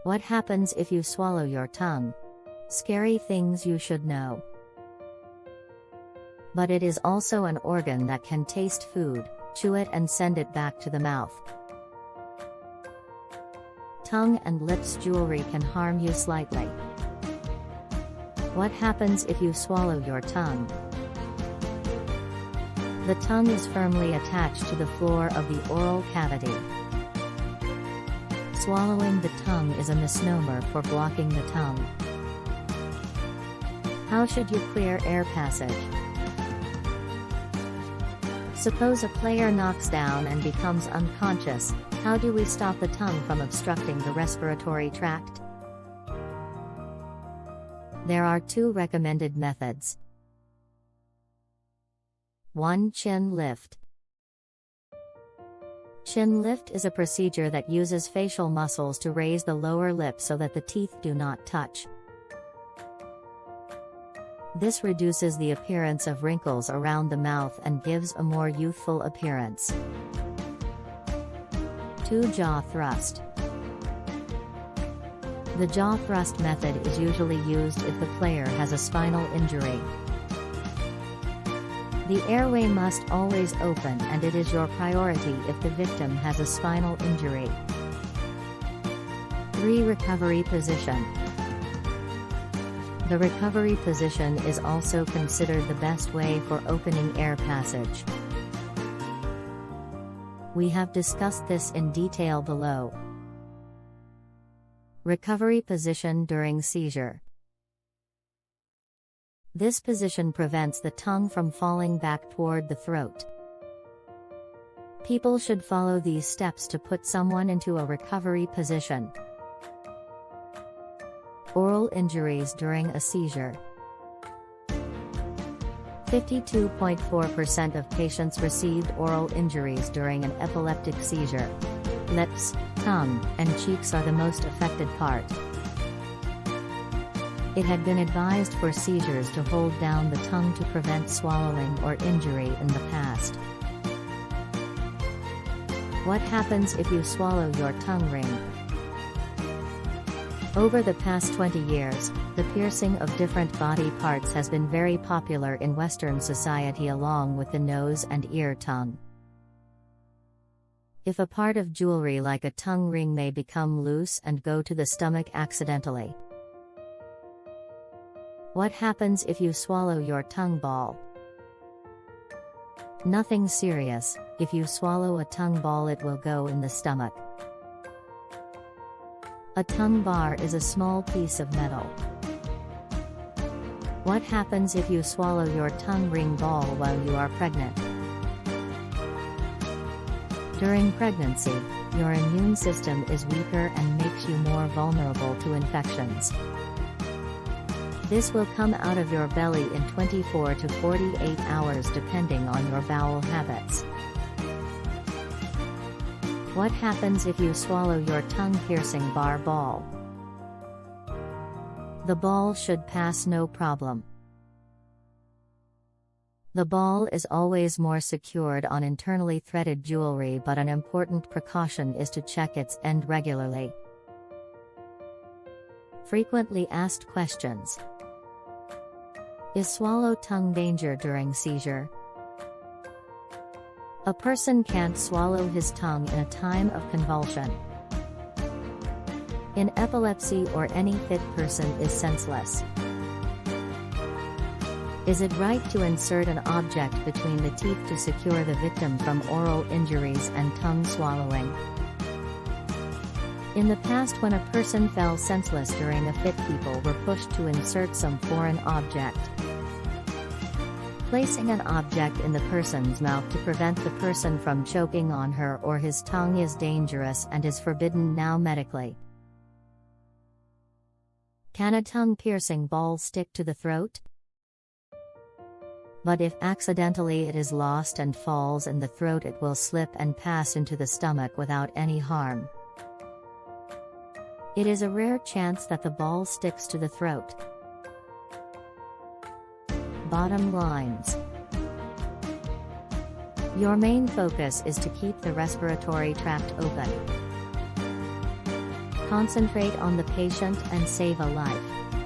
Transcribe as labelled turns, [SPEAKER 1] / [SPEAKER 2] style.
[SPEAKER 1] What happens if you swallow your tongue? Scary things you should know. But it is also an organ that can taste food, chew it and send it back to the mouth. Tongue and lips jewelry can harm you slightly. What happens if you swallow your tongue? The tongue is firmly attached to the floor of the oral cavity. Swallowing the tongue is a misnomer for blocking the tongue. How should you clear air passage? Suppose a player knocks down and becomes unconscious. How do we stop the tongue from obstructing the respiratory tract? There are two recommended methods. 1. Chin lift. Chin lift is a procedure that uses facial muscles to raise the lower lip so that the teeth do not touch. This reduces the appearance of wrinkles around the mouth and gives a more youthful appearance. 2. Jaw thrust. The jaw thrust method is usually used if the player has a spinal injury. The airway must always open and it is your priority if the victim has a spinal injury. 3. Recovery position. The recovery position is also considered the best way for opening air passage. We have discussed this in detail below. Recovery position during seizure. This position prevents the tongue from falling back toward the throat. People should follow these steps to put someone into a recovery position. Oral injuries during a seizure. 52.4% of patients received oral injuries during an epileptic seizure. Lips, tongue, and cheeks are the most affected part. It had been advised for seizures to hold down the tongue to prevent swallowing or injury in the past. What happens if you swallow your tongue ring? Over the past 20 years, the piercing of different body parts has been very popular in Western society along with the nose and ear tongue. If a part of jewelry like a tongue ring may become loose and go to the stomach accidentally. What happens if you swallow your tongue ball? Nothing serious. If you swallow a tongue ball, it will go in the stomach. A tongue bar is a small piece of metal. What happens if you swallow your tongue ring ball while you are pregnant? During pregnancy, your immune system is weaker and makes you more vulnerable to infections. This will come out of your belly in 24 to 48 hours depending on your bowel habits. What happens if you swallow your tongue-piercing bar ball? The ball should pass no problem. The ball is always more secured on internally threaded jewelry, but an important precaution is to check its end regularly. Frequently asked questions. Is swallow tongue danger during seizure? A person can't swallow his tongue in a time of convulsion. In epilepsy or any fit person is senseless. Is it right to insert an object between the teeth to secure the victim from oral injuries and tongue swallowing? In the past, when a person fell senseless during a fit, people were pushed to insert some foreign object. Placing an object in the person's mouth to prevent the person from choking on her or his tongue is dangerous and is forbidden now medically. Can a tongue-piercing ball stick to the throat? But if accidentally it is lost and falls in the throat, it will slip and pass into the stomach without any harm. It is a rare chance that the ball sticks to the throat. Bottom lines. Your main focus is to keep the respiratory tract open. Concentrate on the patient and save a life.